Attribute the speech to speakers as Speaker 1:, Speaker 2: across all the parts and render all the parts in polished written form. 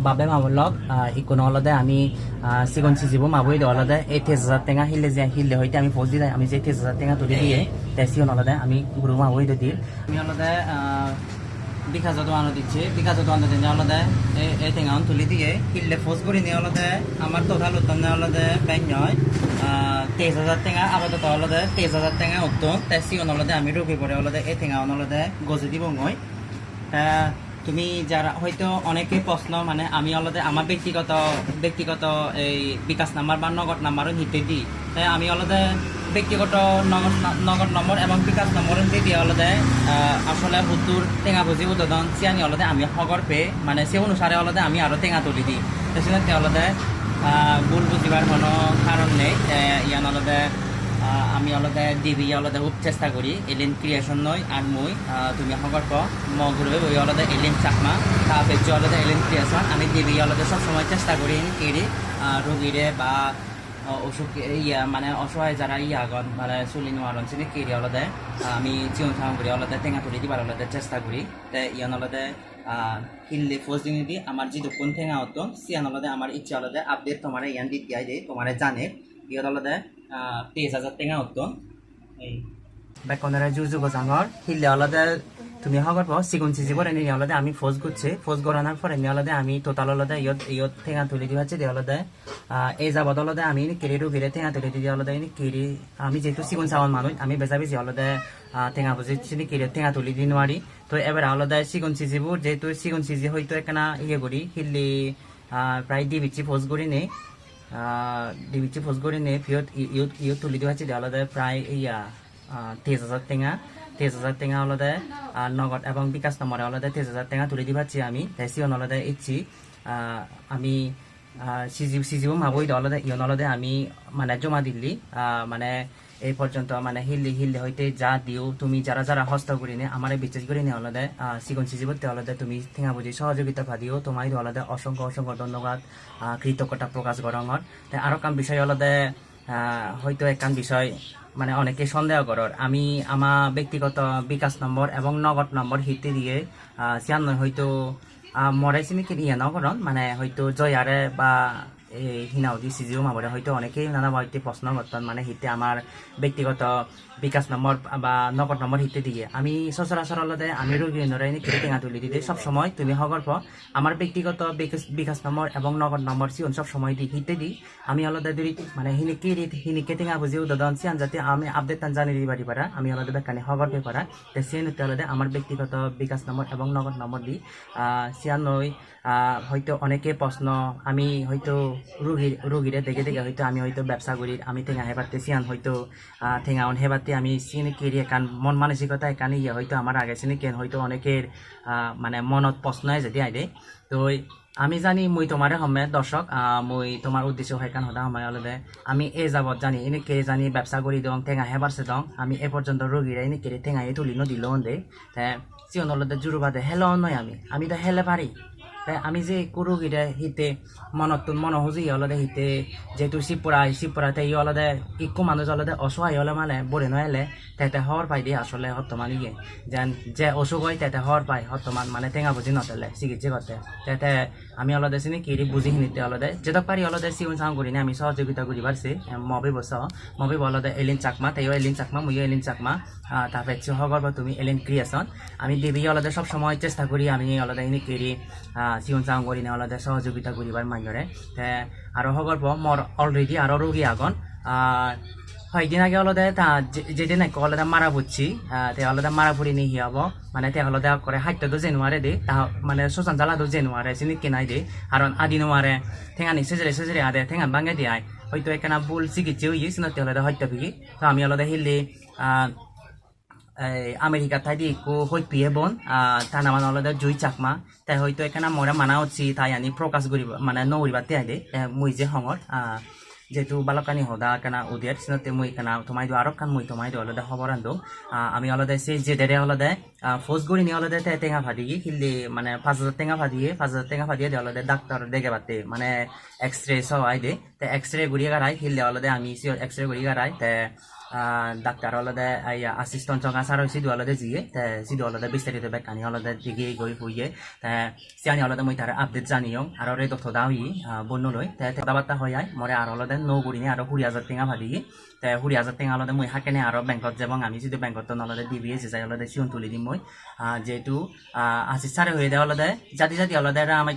Speaker 1: বাবে মাবলক ইকোনো অলদে আমি সিগন সিজিবো মাবই দে অলদে এই 30,000 টেঙা হিললে হইতে আমি ফৌজ দিই আমি যে 30,000 টেঙা তুলি দিয়ে সিগন অলদে আমি গুরু মাবই দিই আমি অলদে বিঘা যত আনো দিচ্ছি বিঘা যত আনো দিন অলদে এই টেঙা তুলি দিয়ে হিললে ফৌজ করি নিয়ে অলদে আমার টোটাল উত্তম অলদে ব্যাংক নয় 23,000 টেঙা আপাতত অলদে 23,000 টেঙা উত্তম সিগন অলদে আমি রুগী পরে অলদে এই টেঙা অলদে গজে দিব মই তুমি যারা হয়তো অনেকে প্রশ্ন মানে আমি অলদে আমার ব্যক্তিগত এই বিকাশ নাম্বার বা নগদ নাম্বারও নিতে দিই তাই আমি অলদে ব্যক্তিগত নগদ নম্বর এবং বিকাশ নম্বর দিয়ে অলদে আসলে হুতুর টেঙা ভুজি উদ্বোধন চিয়ানি অলদে আমি হগর পে মানে সে অনুসারে অলদে আমি আরও টেঙা তুলি দিই সেখানে অলদে ভুল বুঝিবার কোনো কারণ নেই ইয়ান অলদে আমি অলদে দিবি অলদে খুব চেষ্টা করি এলিন ক্রিয়েশন নয় আর মই তুমি হগর্প মগুরবে ওই অলদে এলিন চাকমা তা বেচি অলদে এলিন ক্রিয়েশন আমি দিবি অলদে সবসময় চেষ্টা করি কেড়ি রোগীরে বা অসুখ ইয়া মানে অসহায় যারা আগন মানে চুলি নোয়ারন চিনি কেড়ি অলদে আমি চিউন থাম করি অলদে টেঙা তুলি দিবার অলদে চেষ্টা করি তে ইয়ান অলদে হিললে ফোজ দিনে দি আমার যে কোন টেঙা হতো সিয়ান অলদে আমার ইচ্ছা অলদে আপডেট তোমার ইয়ান দি দিয়াই দেয় তোমার জানে ইয়াত অলদে 23,000 টেঙা হতো এই বেকনরা জুজু গজাঙর হিললে অলদে তুমি হগর পাও সিগুন সিজি করে নিয়ে অলদে আমি ফোজ গুচ্ছে ফোজ গরানার পরে নিয়ে অলদে আমি টোটাল অলদে ইয়ত টেঙা তুলি দিবা দিয়ে অলদে এই যাবত অলদে আমি কেড়ি রুগীরে টেঙা তুলি দিয়ে অলদে কেড়ি আমি যেহেতু সিগুন চাওয়ান মানুষ আমি বেচা বেশি অলদে টেঙা বুঝি চিনি কেড়ি টেঙা তুলি দি নোৱাৰি তো এবার অলদে সিগুন সিজিবোৰ যেহেতু সিগুন সিজি হয়তো একখানা ইয়ে করি হিললি প্রায় দিবিচ্ছি ফোজ করি নেই ডিবিচি ফোজ করে নে ফিয়ত ইয়ত তুলি দিবা চিলি আলাদা প্রায় ইয়া 23,000 টেঙা আলাদা নগদ এবং বিকাশ নম্বরে আলাদা 23,000 টেঙা তুলি দিবাচ্ছি আমি সিয়ন আলাদা ইচ্ছি আমি সিজিও মাবই আলাদা ইয়ন আলাদা আমি মানে জমা দিল্লি মানে এই পর্যন্ত মানে হিললে হইতে যা দিও তুমি যারা হস্ত করি নে আমার বিশ্বাস করি নে আলাদা সিগন সিজিবতে আলাদা তুমি ঠেঙা বুঝি সহযোগিতা ভাদিও তোমার আলাদা অসংখ্য ধন্যবাদ কৃতজ্ঞতা প্রকাশ করঙর তাই আরো কাম বিষয় আলাদা হয়তো একখান বিষয় মানে অনেকে সন্দেহ করর আমি আমার ব্যক্তিগত বিকাশ নম্বর এবং নগদ নম্বর হিতে দিয়ে সিয়ান হয়তো মরে চিনিকে ইয়ে নকরণ মানে হয়তো জয়ারে বা হিনাউদি সিজিও মাবরে হয়তো অনেকেই নানা বাড়িতে প্রশ্ন করতেন মানে হিতে আমার ব্যক্তিগত বিকাশ নম্বর বা নগদ নম্বর হিতে দিয়ে আমি সচরাচর আলাদা আমি রোগী নরাইনি কেটে টেঙা তুলি দিতে সবসময় তুমি হগর্প আমার ব্যক্তিগত বিকাশ নম্বর এবং নগদ নম্বর সিয়ন সবসময় দি হিতে দিই আমি আলাদা দিই মানে হিনিকে টেঙা বুঝিও দাদন সিয়ান যাতে আমি আপডেট টান জানি দিবারি পারা আমি আলাদা বেকানি হগর্পে পারা তো সিয়ান আলাদা আমার ব্যক্তিগত বিকাশ নম্বর এবং নগদ নম্বর দি সিয়ান নই হয়তো অনেকে প্রশ্ন আমি হয়তো রুগীরে দেখে হয়তো আমি হয়তো ব্যবসা করি আমি টেঙা হেবাতে সিয়ান হয়তো টেঙা হেবাতে আমি চিনি কেড়ি একান মন মানসিকতা একানি ইয়ে হয়তো আমার আগে চিনি কেন হয়তো অনেকের মানে মনত প্রশ্ন যদি আইদে তো আমি জানি মই তোমার সময় দর্শক মই তোমার উদ্দেশ্য হয়কান সদা সময় আলাদা আমি এই যাবত জানি এনে কে জানি ব্যবসা করি দং টেঙা হেবারছে দং আমি এ পর্যন্ত রোগীরা এনে কেড়ে টেঙাই তুলি দিল দে চিয়ন আলাদা জুরু বাদে হেলো নয় আমি তো হেলে পারি তাই আমি যে রোগীরা হিতে মন হুজি অলদে হিতে যেহেতু শিবপুরা তাই অলদে ইকো মানুষ অলদে অসহায় হলে মানে বড়ে নয়লে তাইতে হর পাই দিয়ে আসলে বর্তমান ইয়ে যেন যে অসুখ হয় তাইতে হর পাই বর্তমান মানে টেঙা বুঝি নতেলে চিকিৎসা করতে তাইতে আমি অলদে চিনি কিরি বুঝি হিনিতে অলদে যেটা পারি অলদে সিউন চাউন করি আমি সহযোগিতা করি পারছি মবি অলদে এলিন চাকমা তাইও এলিন চাকমা মইও এলিন চাকমা তারপরে হগর তুমি এলিন ক্রিয়েশন আমি দেবী অলদে সব সময় চেষ্টা করি আমি অলদে এনে কেরি সিউন চাউন করি না অলদে সহযোগিতা করিবার মাইরে আরো হগর মর অলরেডি আরো রোগী আগন কয়েকদিন আগে অলদে যেদিন অলদে মারা বুঝছি তে অলদে মারা ফুরি নি হিয়াব মানে তে অলদে করে হাইটটা তো জেনুয়ারে দে তা মানে শোষণ জ্বালা তো জেনুয়ারে চিনি কিনাই দে কারণ আদি নোয়ারে ঠেঙানি সেজরে আদে ঠেঙান ভাঙে দিয়ে হয়তো একখানা ভুল চিকিৎসা হইয়ে চিনতে অলদে হত্যা ফিকি তো আমি অলদে হিললি আমেরিকা তাই দি হইত পিয়ে বোন তা নামান অলদে জুই চাকমা তাই হয়তো এখানে মরা মানা হচ্ছি তাই আনি প্রকাশ করিব মানে নরিবা তে আইদে মুই যে হঙর যেহেতু বালকানি হদা কেনা উদিয়ার সিনতে মুই কেনা তোমাই আরো কান মুই তোমাই অলদে খবর আনদো আমি অলদে সেই যে দেরে অলদে ফোজ গড়ি নিয়ে অলদে টেঙা ফাটিয়ে হিললি মানে 5,000 টেঙা ফাটিয়ে দিয়ে অলদে ডাক্তার দেখে পাতে মানে এক্সরে সব আই দে তে এক্সরে ঘুরিয়ে গাড়াই হিললে অলদে আমি এক্সরে ঘুরিয়ে গাড়াই তে ডাক্তার অলদে আসিস্ট্যান্ট চঙা সার সিধু অলদে জিয়ে সিধু অলদে বিস্তারিত বেকানি অলদে দিকে গই হইয়ে সিয়ানি অলদে মই তার আপডেট জানিও আর রে তথ্য দাওই বন্নলই কথাবার্তা হইয়াই মরে আর অলদে নৌ গুড়িনি আর 20,000 টেঙা ভাদি 20,000 টেঙা অলদে মই হাকেনে আর ব্যাংকত যাবং আমি যদি ব্যাংকত অলদে দিবিয়ে যে যাই অলদে সিয়ন তুলি দিম মই যেহেতু আসিস সারে হয়ে দেয় অলদে জাতি জাতি অলদে আমি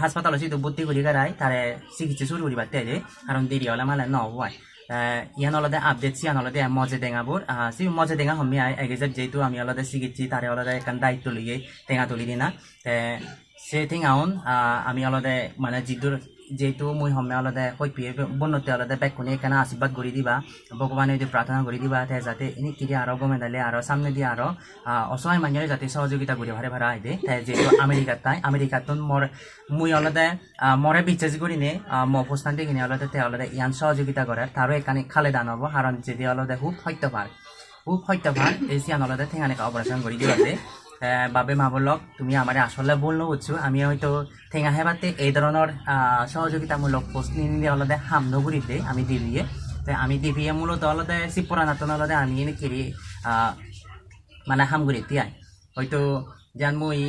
Speaker 1: হাসপাতাল সিধু ভর্তি করি গারাই তারে চিকিৎসা শুরু করি বাড়তে কারণ দেরি হলে মালে ন হয় ইয়ান অলদে আপডেট সিয়ান অলদে মজে টেঙাবোৰ সি মজে টেঙা হমি এগেজাত যেহেতু আমি অলদে চিকিৎসি তারে অলদে এখন দায়িত্ব লিয়ে টেঙা তুলি দিনা সে টেঙাউন আমি অলদে মানে যিটোৰ যেহেতু মই হমে অলদে হইপিয়ে বন্নতে অলদে বেকুনি এখানে আশীর্বাদ করে দিবা ভগবানে যদি প্রার্থনা করে দিবা যাতে এনে কিনে আরো গমে দিলে আরো সামনে দিয়ে আরো অসহায় মানুষের যাতে সহযোগিতা করে ভারে ভাড়া আইদে যেহেতু আমেরিকাত মুই অলদে মরে বিশ্বাস করি নে মফস্থান দিয়ে কিনে অলদে অলদে ইয়ান সহযোগিতা করার তারও এখানে খালে দান হবো কারণ যদি অলদে খুব সত্যভার এই সিয়ান অলদে ঠেঙানে অপারেশন করে দিবাতে বাবে মাবলক তুমি আমার আসলে বলনো বুঝছো আমি হয়তো ঠেঙা হেবাতে এই ধরনের সহযোগিতামূলক পোস্ট নিয়ে অলদে হামনো ঘুরিতে আমি দিবিয়ে আমি দিবিয়ে মূলত অলদে সিপরা নাতন অলদে আমি এনে কেরি মানে হামগুড়িতে আই হয়তো যেন মুই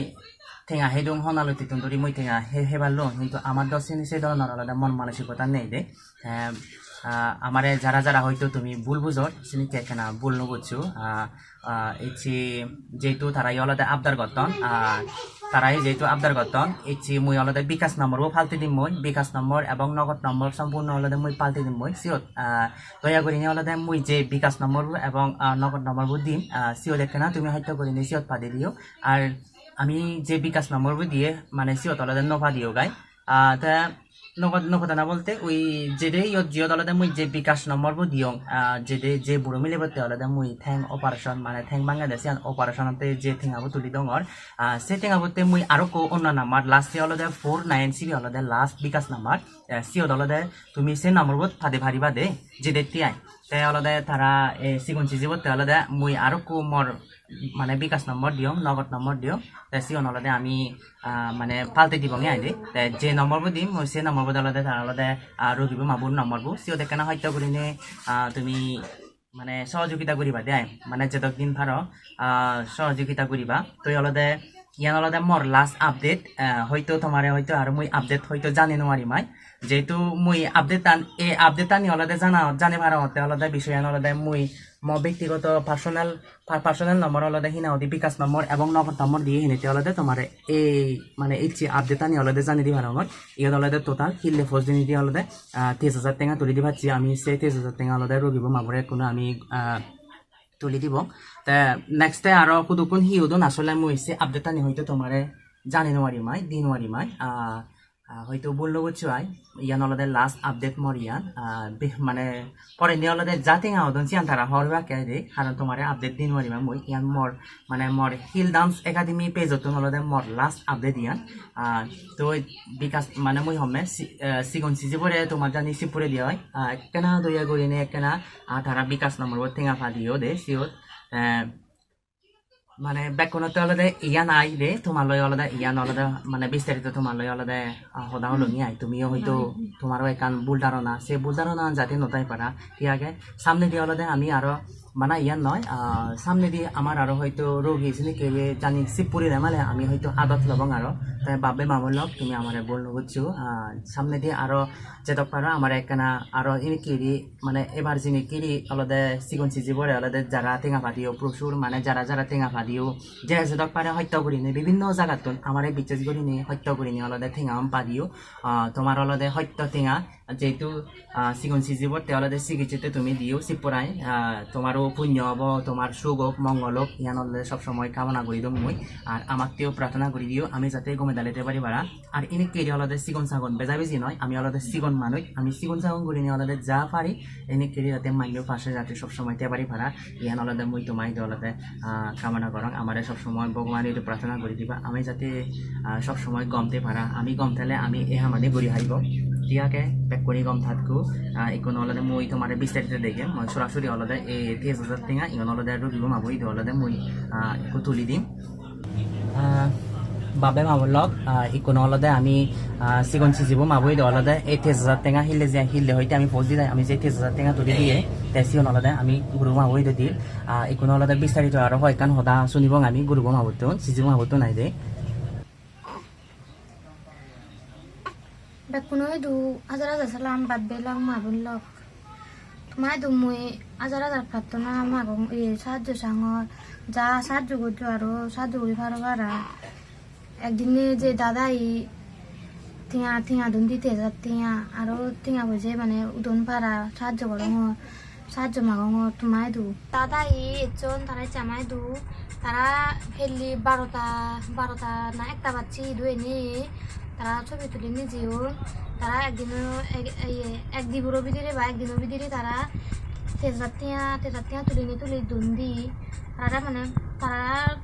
Speaker 1: ঠেঙা হেদুং হনালো তিতুন ধরি মুই ঠেঙা হেবালো কিন্তু আমার দশে সেই ধরনের আলাদা মন মানসিকতা নেই দে আমারে যারা যারা হয়তো তুমি ভুল বুঝো সিনিকে কেনা ভুল বুঝছো ইচ্ছি যেহেতু তারাই আলাদা আবদার করতন তারাই যেহেতু আবদার করতন ইচ্ছি মুই আলাদা বিকাশ নম্বরও ফালতে দিম মই বিকাশ নম্বর এবং নগদ নম্বর সম্পূর্ণ আলাদা মুই পাল্টে দিম মই সিওত দয়া করি নিয়ে আলাদা মুই যে বিকাশ নম্বর এবং নগদ নম্বরও দিম সিও দেখে না তুমি হয়তো করি নি সিওত পাদি দিও আর আমি যে বিকাশ নম্বরও দিয়ে মানে সিওত আলাদা নভা দিও গাই তা নগদ না বলতে ওই যেদে জিও আলাদা মুই যে বিকাশ নম্বরও দিও যে বুড়ো মিলে বলতে আলাদা মুই ঠ্যাং অপারেশন মানে ঠ্যাং বাংলাদেশে অপারেশনতে যে ঠেঙাবো তুলি দঙর সে ঠেঙাবোতে মুই আরো অন্য নাম্বার লাস্টে আলাদা 49 সিবি আলাদা লাস্ট বিকাশ নাম্বার সিও আলাদা তুমি সে নম্বরবোধ ফাদে ভারিবা দে যে দেখতে আই তাই আলাদা তারা সিগুন চিজি বলতে আলাদা মুই আরো মর মানে বিকাশ নম্বর দিও নগদ নম্বর দিও সিওন আলাদা আমি মানে পাল্টে দিবঙে আইদে যে নম্বরবো দিম সে নম্বরবো আলাদা তার আলাদা রোগীব মাবুর নম্বরবো সিও দেখে না হয়তো করে তুমি মানে সহযোগিতা করিবা দে মানে যেতক দিন ভার সহযোগিতা করিবা তুই আলাদা ইয়ান আলাদা মর লাস্ট আপডেট হয়তো তোমারে হয়তো আর মুই আপডেট হয়তো জানি নোৱাৰি মাই যেহেতু মুই আপডেট আনি আলাদা জানি ভার হতে আলাদা বিষয় আলাদা মুই ব্যক্তিগত পার্সোনাল নম্বর আলাদা হিনা অতি বিকাশ নম্বর এবং নগদ নম্বর দিয়ে হিনেতে আলাদা তোমার এই মানে ইচ্ছি আপডেট আনি আলাদা জানি দিবা নম্বর ইয়াদ আলাদা টোটাল হিললে ফোর্স দিন দিয়ে আলাদা 30,000 টেঙা তুলি দিবাচ্ছি আমি সেই 30,000 টেঙা আলাদা রোগীব মাবরে কোনো আমি তুলি দিব তা নেক্সটে আরো কুদুকুন হিউদন আসলে মুই সে আপডেট আনি হয়তো তোমারে জানি নোৱাৰি মাই দি নোৱাৰি মাই হয়তো বললো বুঝছো আই ইয়ান আলাদা লাস্ট আপডেট মর ইয়ান মানে পরে নিয়ে আলাদা যাতে আওদন সিয়ান তারা হরবা কে দে কারণ তোমার আপডেট দিন মারিবা মই ইয়ান মর মানে মর হিল ডান্স একাডেমি পেজত আলাদা মর লাস্ট আপডেট ইয়ান তো বিকাশ মানে মই হমে সিগন সিজি পরে তোমার জানি সিপুরে দিয়া হয় একনা দয়া করি নে একনা তারা বিকাশ নম্বর টেঙা ফা দিও দে সিওত মানে ব্যাকরণতে আলাদা ইয়ান আইলে তোমালৈ আলাদা ইয়ান আলাদা মানে বিস্তারিত তোমালৈ আলাদা সদা হলনি আই তুমিও হয়তো তোমারও একান ভুল ধারণা সে ভুল ধারণা যাতে নতাই পারা ইয়াকে সামনে দিয়ে আলাদা আমি আরো মানে ইয়ান নয় সামনে দিয়ে আমার আরো হয়তো রোগী কে জানি সিপুরি রেমালে আমি হয়তো আদত লবং আরো তাই বাবে মামলক তুমি আমার বললো বুঝছো সামনে দিয়ে আরো যেতক পারো আমার একখানা আরো ইনি কিরি মানে এবার যিনি কিরি আলাদা সিগুন সিজি পরে আলাদা যারা টেঙা ফাদিও প্রচুর মানে যারা টেঙা ফাদিও যে যেতক পারে হত্যা করি নে বিভিন্ন জায়গাত আমার বিশ্বাস করি নে হত্যা করি নে আলাদা ঠেঙা পাদিও তোমার আলাদা হত্য টেঙা যেহেতু সিগুন সিজি পড়তে আলাদা চিকিৎসাতে তুমি দিও সিপরাই তোমারও পুণ্য হব তোমার সুখ হোক মঙ্গল হোক ইয়ান আলাদা সবসময় কামনা করি দম মই আর আমাকেও প্রার্থনা করি দিও আমি যাতে গমে দাঁড়াতে পারি বাড়া আর এনে কেড়ে আলাদা সিগুন সাগন বেজা বেশি নয় আমি আলাদা সিগুন মানুষ আমি সিগুন সাগন করি নিয়ে আলাদা যা পারি এনে কেড়ে যাতে মাইলেও পাশে যাতে সবসময় তে পারি ভাড়া ইয়ান আলাদা মই তোমায় আলাদা কামনা করং আমার সবসময় ভগবান একটু প্রার্থনা করে দিবা আমি যাতে সবসময় গমতে পারা আমি গমতালে আমি এহা মানে গড়ি হারিব টিয়াকে পেক করে গম থাকো ইকন আলাদা মই তোমার বিস্তারিত দেখে মই সরাসরি আলাদা এই 30,000 টেঙা ইকন আলাদা রোগীব মাবই আলাদা মই একটু তুলি দিম বাবে মাবুলক ইকোনো অলদে আমি সিগন সিজিবো মাবুই দে অলদে এই 30,000 টেঙা হিললে হইতে আমি ফৌজি দেয় আমি যে 30,000 টেঙা তুলি দিয়ে তেসিও অলদে আমি গুরু মাবুই দিল ইকোনো অলদে বিস্তারিত আর হয় কান হদা শুনিব আমি গুরু মাবুতো সিজিবো মাবুতো নাই দে
Speaker 2: বেকুনই দু হাজার হাজার সালাম বাদ বেলাম মাবুল্লক তোমায় দু মুই হাজার হাজার প্রার্থনা মাগং সাহায্য সাঙর যা সাহায্য করছো আরো সাহায্য করি পারো পারা একদিনে যে দাদাই টিয়া টিয়া দুন দিতে টিয়া আরো টিয়া বুঝে মানে উদন পারা সাহায্য করো সাহায্য মাগং তোমায় দু দাদাই এজন তারাই চামাই দু তারা ফেললি 12টা না 1টা বাচ্চি দুয়ে নিয়ে তারা ছবি তুলে নিজেও তারা এক দিবুরো বিদিরে বা একদিনও বিদিরে তারা তেজাতিয়া তুলি দুন্দি তারা মানে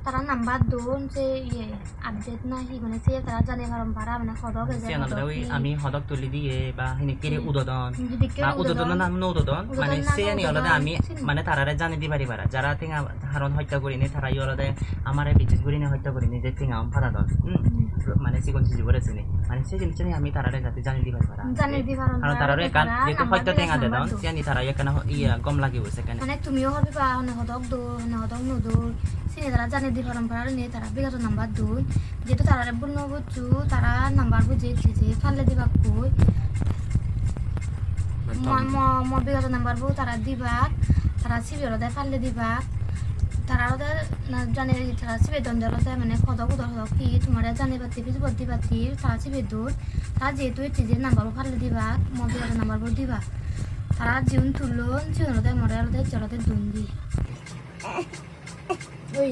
Speaker 2: তারা নাম্বার দোন যে আপডেট না হি মানে সে তারা জানে কারণ পারা মানে সদক
Speaker 1: আমি সদক তুলি দিয়ে বা হিনিকেরে উদদন বা উদদন নাম নউদদন মানে সে নি অলদে আমি মানে তারারে জানি দি পারি পারা যারা তিঙা হারন হত্যা করিনি তারাই অলদে আমারে বিচিস করিনি হত্যা করিনি যে তিঙা ফাদা দন মানে সিগন সিজি বলেছিনি মানে সেই জিনিস আমি তারারে যাতে জানি দি পারি পারা
Speaker 2: জানি দি পারন
Speaker 1: কারণ তারারে কান যেটো হত্যা তিঙা দেদন জানি তারা এখানে গম লাগি বসে কেন
Speaker 2: মানে তুমিও হবি বা হনে হদক দো হনে হদক নদো সিনে তারা জানি দি পারন পারা নে তারা বিগত নাম্বার দো যেহেতু তারারে বল নবুচু তারা নাম্বার বুঝে যে ফালে দিবা কই ম বিগত নাম্বার বউ তারা দিবা তারা সিবির দে ফালে দিবা তারা জানে তারা সিবে দঞ্জল মানে খদক উদর হদক কি তোমার জানে বাতি পিছ বদি বাতি তারা সিবে দূর তারা যেহেতু যে নাম্বার ফালে দিবা ম বিগত নাম্বার বউ দিবা তারা জীবন তুলন জীবন মরে জলতে দুন্দি ওই